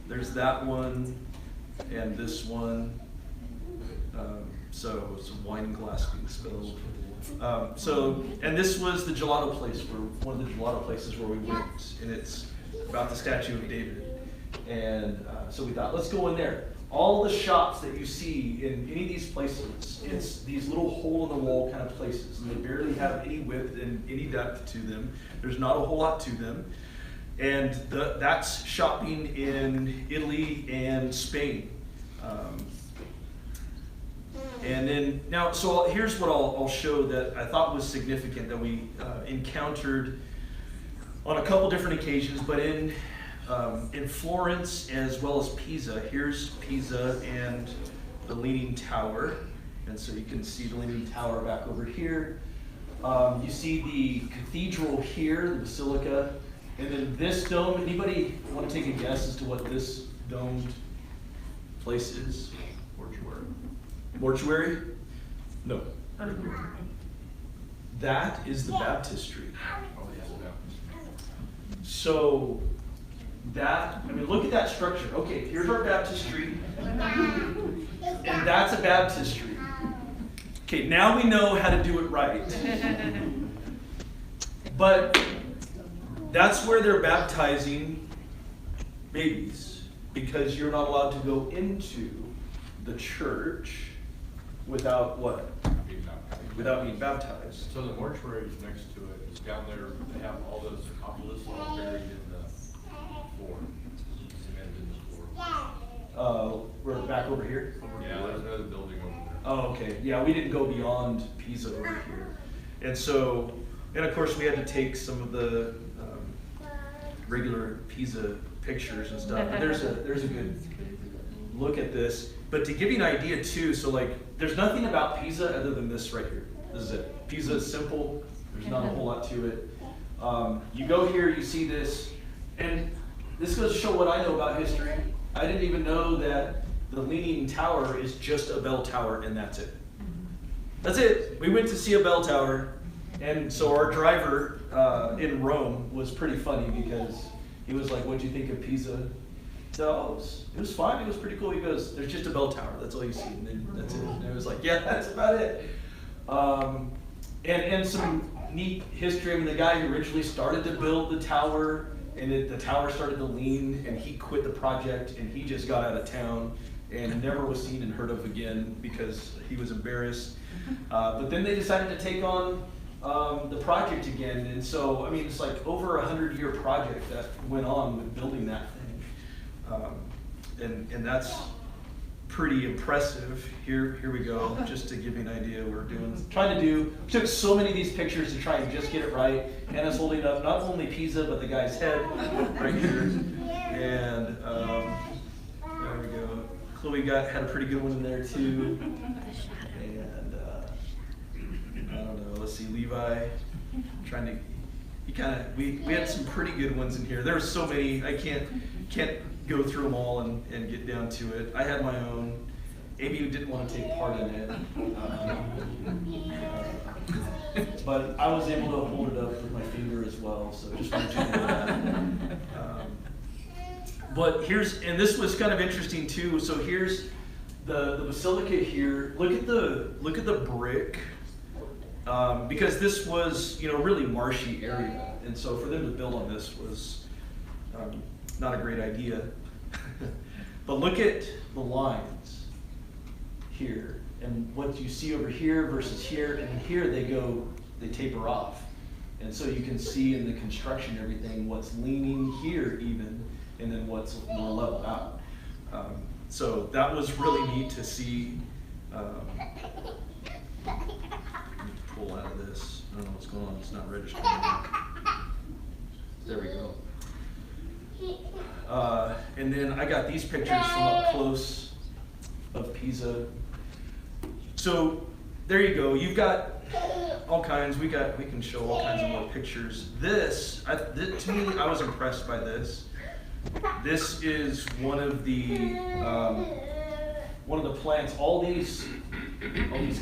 There's that one, and this one. So some wine glass being spilled. And this was the gelato place, one of the gelato places where we went, and it's about the statue of David. And so we thought, let's go in there. All the shops that you see in any of these places, it's these little hole-in-the-wall kind of places, and they barely have any width and any depth to them. There's not a whole lot to them. And that's shopping in Italy and Spain. And then now, so here's what I'll show that I thought was significant that we encountered on a couple different occasions, but in Florence as well as Pisa. Here's Pisa and the Leaning Tower, and so you can see the Leaning Tower back over here. You see the cathedral here, the basilica, and then this dome. Anybody want to take a guess as to what this domed place is? Mortuary? No. That is the baptistry. So look at that structure. Okay, here's our baptistry, and that's a baptistry. Okay, now we know how to do it right. But that's where they're baptizing babies, because you're not allowed to go into the church without what? Without being baptized. So the mortuary is next to it. It's down there. They have all those obelisks all buried in the floor, cemented in the floor. We're back over here. Yeah, there's another building over there. Oh, okay. Yeah, we didn't go beyond Pisa over here. And of course we had to take some of the regular Pisa pictures and stuff. But there's a good look at this. But to give you an idea too, so there's nothing about Pisa other than this right here. This is it. Pisa is simple. There's not a whole lot to it. You go here, you see this, and this goes to show what I know about history. I didn't even know that the Leaning Tower is just a bell tower, and that's it. That's it. We went to see a bell tower, and so our driver in Rome was pretty funny because he was like, "What'd you think of Pisa?" So it was fine. It was pretty cool. He goes, there's just a bell tower. That's all you see. And then that's it. And I was like, yeah, that's about it. And some neat history. I mean, the guy who originally started to build the tower, and the tower started to lean, and he quit the project, and he just got out of town and never was seen and heard of again because he was embarrassed. But then they decided to take on the project again. And so, I mean, it's like over 100-year project that went on with building that thing. And that's pretty impressive. Here we go, just to give you an idea. Took so many of these pictures to try and just get it right. Hannah's holding up not only Pisa, but the guy's head right here. And there we go. Chloe had a pretty good one in there too. And I don't know, let's see, Levi, we had some pretty good ones in here. There were so many, I can't go through them all and get down to it. I had my own. Amy didn't want to take part in it. But I was able to hold it up with my finger as well, so just wanted you to know that. But this was kind of interesting too. So here's the basilica here. Look at the brick, because this was really marshy area, and so for them to build on this was not a great idea. But look at the lines here, and what you see over here versus here, and here they taper off. And so you can see in the construction and everything what's leaning here even, and then what's more level out. So that was really neat to see. Let me pull out of this. I don't know what's going on, it's not registering. There we go. And then I got these pictures from up close of Pisa. So there you go. You've got all kinds. We can show all kinds of more pictures. To me, I was impressed by this. This is one of the plants. All these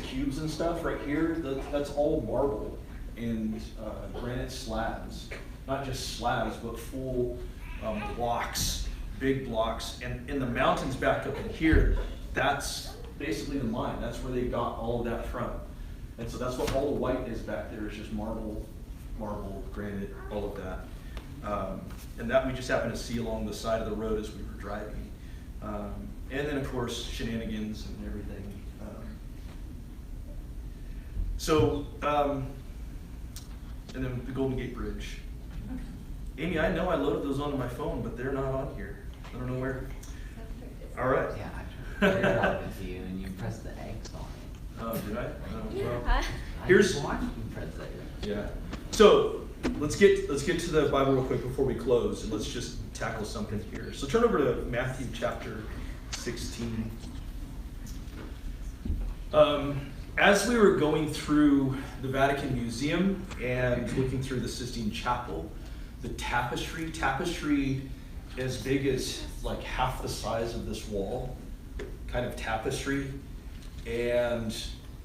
cubes and stuff right here. That's all marble and granite slabs. Not just slabs, but full blocks, big blocks. And in the mountains back up in here, that's basically the mine. That's where they got all of that from. And so that's what all the white is back there. It's just marble, granite, all of that. And that we just happened to see along the side of the road as we were driving. And then of course, shenanigans and everything. And then the Golden Gate Bridge. Amy, I know I loaded those onto my phone, but they're not on here. I don't know where. All right. Yeah, I shared it with you and you pressed the X on it. Oh, did I? Well, I here's just watched you press that. yeah. So let's get to the Bible real quick before we close, and let's just tackle something here. So turn over to Matthew chapter 16. As we were going through the Vatican Museum and looking through the Sistine Chapel, the tapestry as big as like half the size of this wall, kind of tapestry, and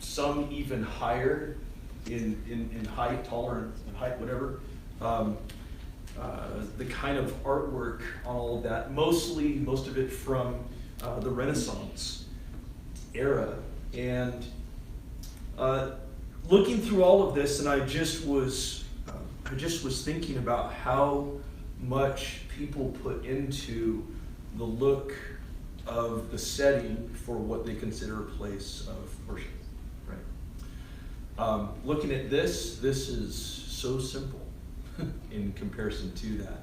some even higher in height, taller in height, whatever. The kind of artwork on all of that, most of it from the Renaissance era. And looking through all of this, and I just was thinking about how much people put into the look of the setting for what they consider a place of worship, right? Looking at this is so simple in comparison to that.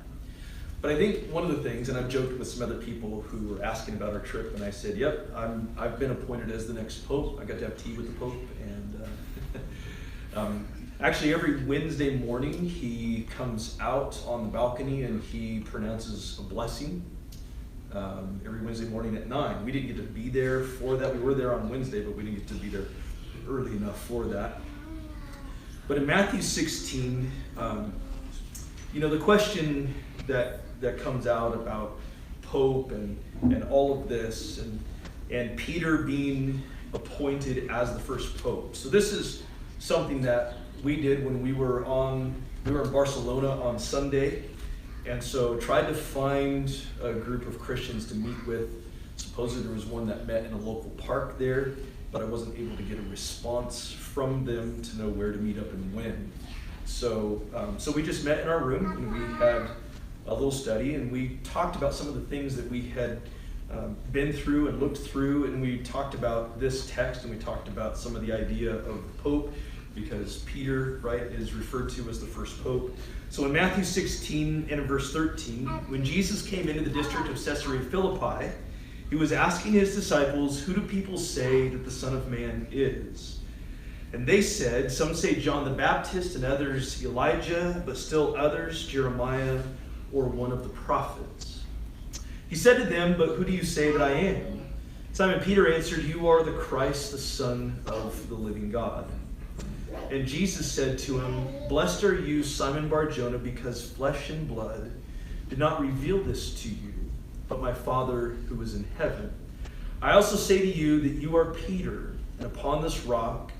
But I think one of the things, and I've joked with some other people who were asking about our trip, and I said, yep, I've been appointed as the next pope. I got to have tea with the pope, and actually every Wednesday morning he comes out on the balcony and he pronounces a blessing. Every Wednesday morning at 9. We didn't get to be there for that. We were there on Wednesday, but we didn't get to be there early enough for that. But in Matthew 16, the question that comes out about Pope and all of this, and Peter being appointed as the first Pope. So this is something that we did when we were in Barcelona on Sunday, And so tried to find a group of Christians to meet with. Supposedly there was one that met in a local park there, but I wasn't able to get a response from them to know where to meet up and when. So we just met in our room, and we had a little study, and we talked about some of the things that we had been through and looked through, and we talked about this text, and we talked about some of the idea of the Pope, because Peter, right, is referred to as the first Pope. So in Matthew 16 and in verse 13, when Jesus came into the district of Caesarea Philippi, he was asking his disciples, "Who do people say that the Son of Man is?" And they said, "Some say John the Baptist, and others Elijah, but still others Jeremiah or one of the prophets." He said to them, "But who do you say that I am?" Simon Peter answered, "You are the Christ, the Son of the living God." And Jesus said to him, "Blessed are you, Simon Bar-Jonah, because flesh and blood did not reveal this to you, but my Father who is in heaven. I also say to you that you are Peter, and upon this rock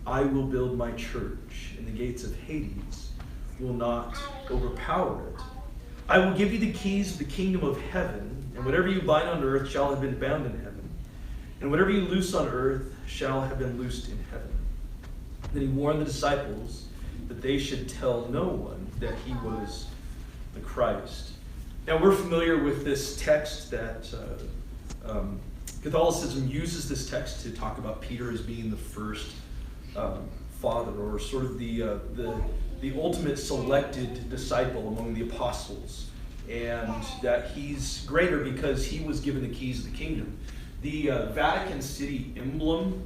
I will build my church, and the gates of Hades will not overpower it. I will give you the keys of the kingdom of heaven, and whatever you bind on earth shall have been bound in heaven, and whatever you loose on earth shall have been loosed in heaven." Then he warned the disciples that they should tell no one that he was the Christ. Now we're familiar with this text that Catholicism uses this text to talk about Peter as being the first father, or sort of the ultimate selected disciple among the apostles, and that he's greater because he was given the keys of the kingdom. The Vatican City emblem,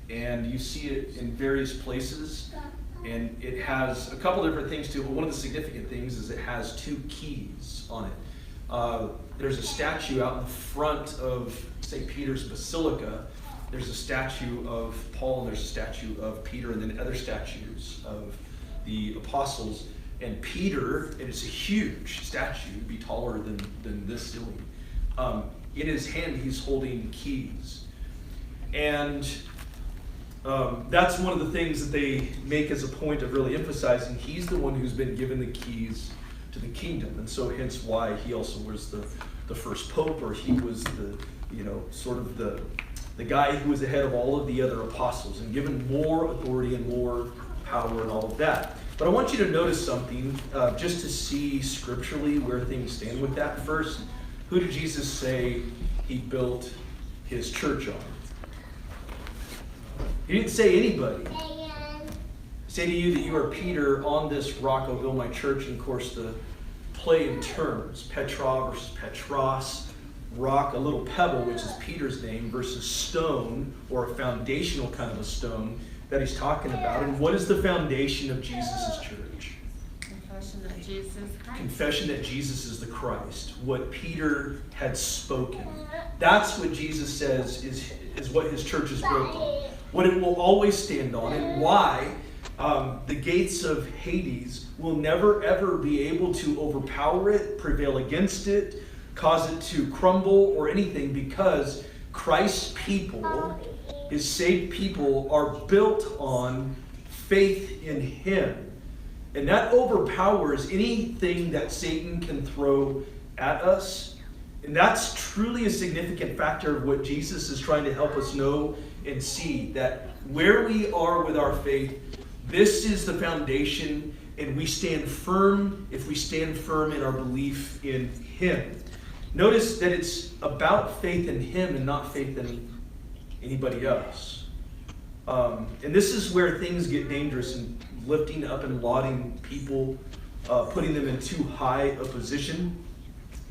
and you see it in various places, and it has a couple different things too, but one of the significant things is it has two keys on it. There's a statue out in the front of St. Peter's Basilica. There's a statue of Paul, and there's a statue of Peter, and then other statues of the apostles. And Peter, and it's a huge statue, it'd be taller than this ceiling. In his hand, he's holding keys. And that's one of the things that they make as a point of really emphasizing. He's the one who's been given the keys to the kingdom. And so hence why he also was the first pope, or he was sort of the guy who was the head of all of the other apostles and given more authority and more power and all of that. But I want you to notice something, just to see scripturally where things stand with that. First, who did Jesus say he built his church on? He didn't say anybody. I say to you that you are Peter, on this rock I'll build my church. And of course the play in terms, Petra versus Petros, rock, a little pebble, which is Peter's name, versus stone, or a foundational kind of a stone that he's talking about. And what is the foundation of Jesus' church? Confession that Jesus is Christ. Confession that Jesus is the Christ, what Peter had spoken. That's what Jesus says is what his church is built on, what it will always stand on, and why the gates of Hades will never ever be able to overpower it, prevail against it, cause it to crumble or anything, because Christ's people, his saved people, are built on faith in him. And that overpowers anything that Satan can throw at us. And that's truly a significant factor of what Jesus is trying to help us know and see, that where we are with our faith, this is the foundation, and we stand firm if we stand firm in our belief in him. Notice that it's about faith in him and not faith in anybody else. And this is where things get dangerous, in lifting up and lauding people, putting them in too high a position.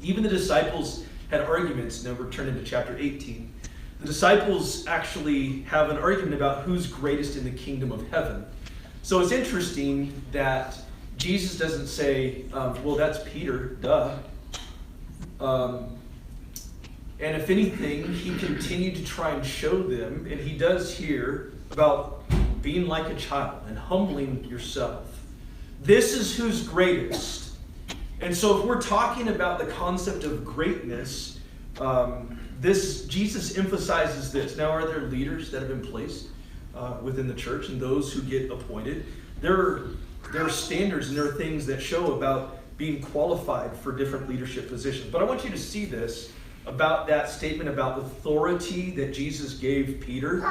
Even the disciples had arguments. Now we're turning to chapter 18. The disciples actually have an argument about who's greatest in the kingdom of heaven. So it's interesting that Jesus doesn't say, well, that's Peter, duh. And if anything, he continued to try and show them, and he does here, about being like a child and humbling yourself. This is who's greatest. And so if we're talking about the concept of greatness, Jesus emphasizes this. Now, are there leaders that have been placed within the church, and those who get appointed? There are standards and there are things that show about being qualified for different leadership positions. But I want you to see this about that statement about authority that Jesus gave Peter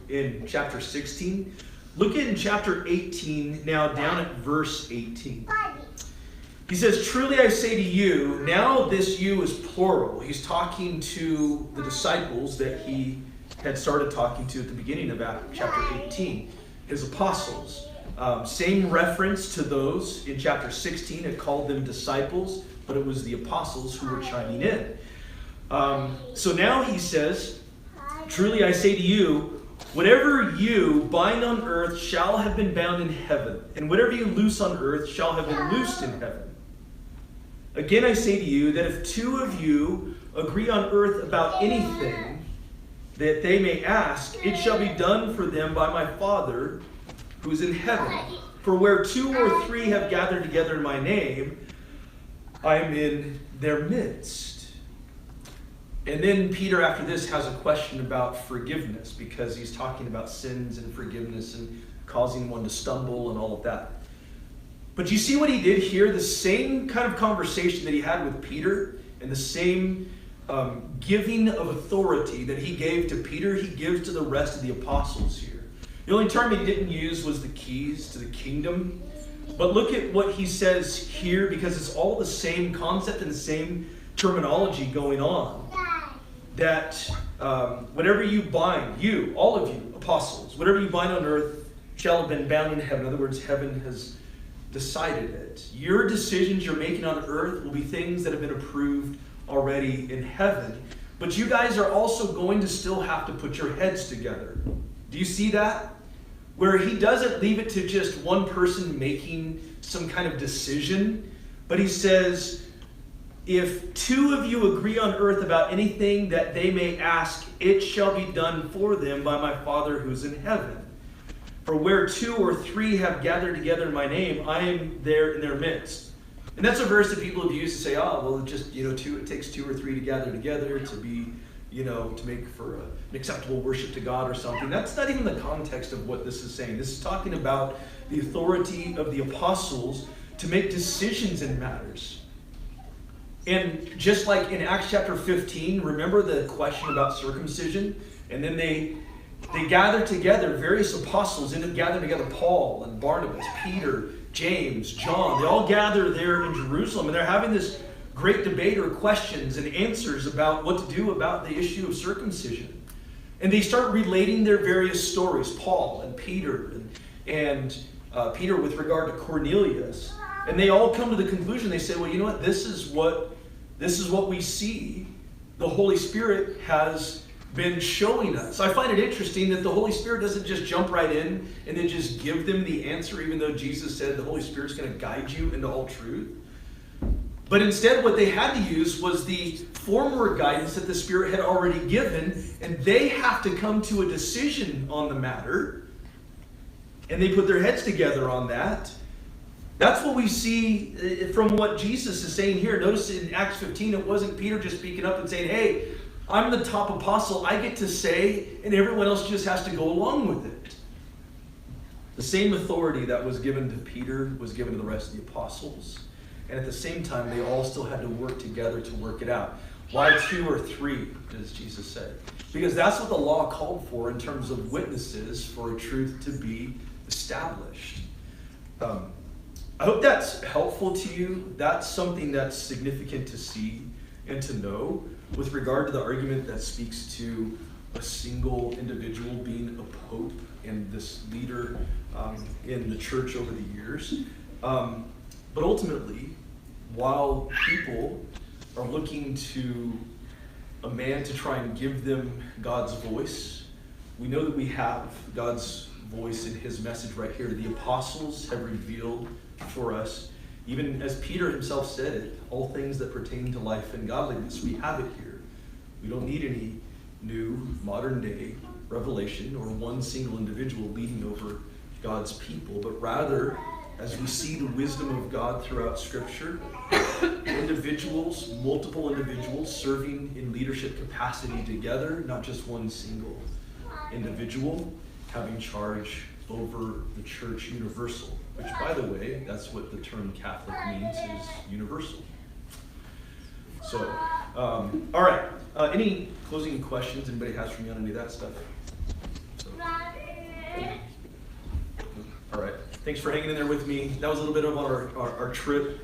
in chapter 16. Look in chapter 18, now down at verse 18. He says, "Truly I say to you," now this "you" is plural. He's talking to the disciples that he had started talking to at the beginning of chapter 18, his apostles. Same reference to those in chapter 16. It called them disciples, but it was the apostles who were chiming in. So now he says, "Truly I say to you, whatever you bind on earth shall have been bound in heaven, and whatever you loose on earth shall have been loosed in heaven. Again I say to you that if two of you agree on earth about anything that they may ask, it shall be done for them by my Father who is in heaven. For where 2 or 3 have gathered together in my name, I am in their midst." And then Peter, after this, has a question about forgiveness, because he's talking about sins and forgiveness and causing one to stumble and all of that. But you see what he did here? The same kind of conversation that he had with Peter, and the same giving of authority that he gave to Peter, he gives to the rest of the apostles here. The only term he didn't use was the keys to the kingdom. But look at what he says here, because it's all the same concept and the same terminology going on. That whatever you bind, you, all of you, apostles, whatever you bind on earth shall have been bound in heaven. In other words, heaven has decided it. Your decisions you're making on earth will be things that have been approved already in heaven. But you guys are also going to still have to put your heads together. Do you see that? Where he doesn't leave it to just one person making some kind of decision, but he says, if 2 of you agree on earth about anything that they may ask, it shall be done for them by my Father who's in heaven. For where 2 or 3 have gathered together in my name, I am there in their midst. And that's a verse that people have used to say, it just, it takes 2 or 3 to gather together to be, to make for an acceptable worship to God or something. That's not even the context of what this is saying. This is talking about the authority of the apostles to make decisions in matters. And just like in Acts chapter 15, remember the question about circumcision? And then they gathered together, various apostles ended up gathering together, Paul and Barnabas, Peter, James, John. They all gather there in Jerusalem, and they're having this great debate or questions and answers about what to do about the issue of circumcision. And they start relating their various stories, Paul and Peter, and Peter with regard to Cornelius. And they all come to the conclusion, they say, well, you know what, this is what we see the Holy Spirit has been showing us. I find it interesting that the Holy Spirit doesn't just jump right in and then just give them the answer, even though Jesus said the Holy Spirit's going to guide you into all truth. But instead what they had to use was the former guidance that the Spirit had already given, and they have to come to a decision on the matter, and they put their heads together on that. That's what we see from what Jesus is saying here. Notice in Acts 15, it wasn't Peter just speaking up and saying, hey, I'm the top apostle, I get to say, and everyone else just has to go along with it. The same authority that was given to Peter was given to the rest of the apostles. And at the same time, they all still had to work together to work it out. Why 2 or 3, does Jesus say? Because that's what the law called for in terms of witnesses for a truth to be established. I hope that's helpful to you. That's something that's significant to see and to know with regard to the argument that speaks to a single individual being a pope and this leader in the church over the years. But ultimately, while people are looking to a man to try and give them God's voice, we know that we have God's voice in his message right here. The apostles have revealed for us, even as Peter himself said it, all things that pertain to life and godliness. We have it here. We don't need any new modern day revelation or one single individual leading over God's people, but rather, as we see the wisdom of God throughout Scripture, individuals, multiple individuals serving in leadership capacity together, not just one single individual having charge over the church universal. which, by the way, that's what the term Catholic means, is universal. So, all right. Any closing questions anybody has for me on any of that stuff? So, all right. Thanks for hanging in there with me. That was a little bit of our trip.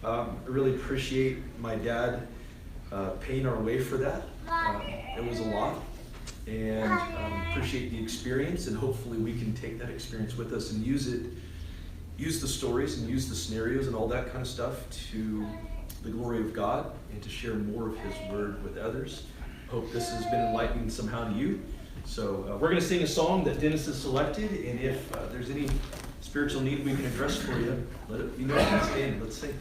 I really appreciate my dad paying our way for that. It was a lot. And appreciate the experience, and hopefully we can take that experience with us and use the stories and use the scenarios and all that kind of stuff to the glory of God and to share more of His Word with others. Hope this has been enlightening somehow to you. So we're going to sing a song that Dennis has selected, and if there's any spiritual need we can address for you, let it be known. Stand. Let's sing.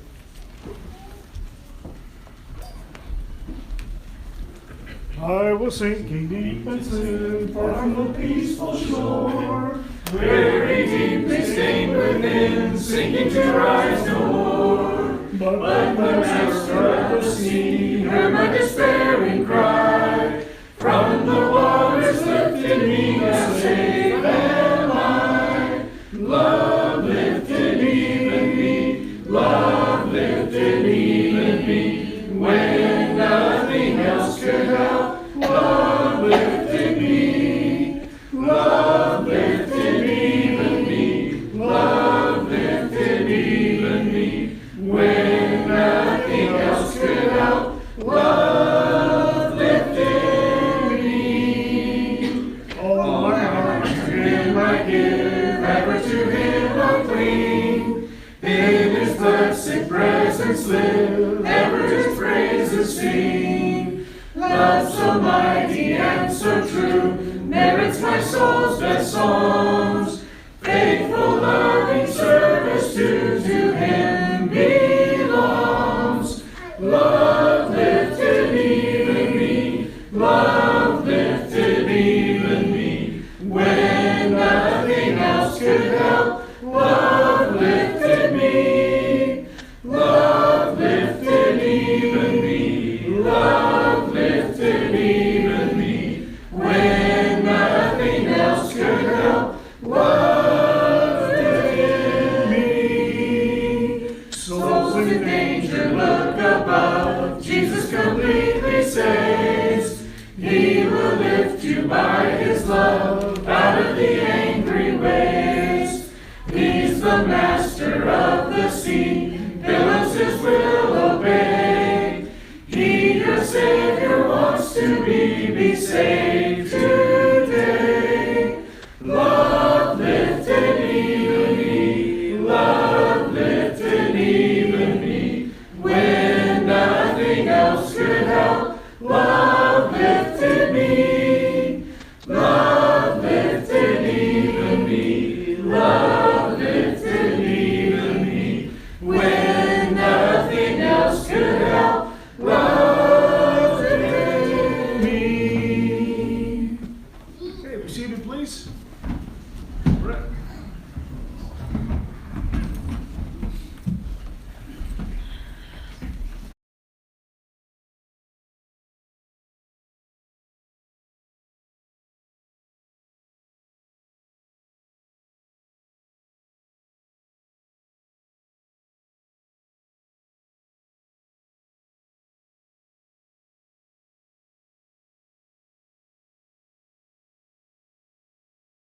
I was sinking deep and sin, far from the peaceful shore, Very deeply stained within, sinking to rise no more. But the master of the sea heard my despairing cry. From the waters lifted me, as safe am I. Love lifted even me, love lifted even me. When nothing else could help, love lifted me. Love lifted even me, love lifted even me. When nothing else could help, love lifted me. All my heart to Him I give, ever to Him I cling. In His blessed presence live, ever His praises sing. Love so mighty and so true merits my soul's best songs. Faithful, loving service to Him belongs. Love lifted even me, love lifted even me. When nothing else could help, love lifted me. Love lifted even me, love lifted even me. When nothing else could help, love lifted me. Souls in danger look above, Jesus completely saves. He will lift you by His love out of the angry waves. He's the master of the sea,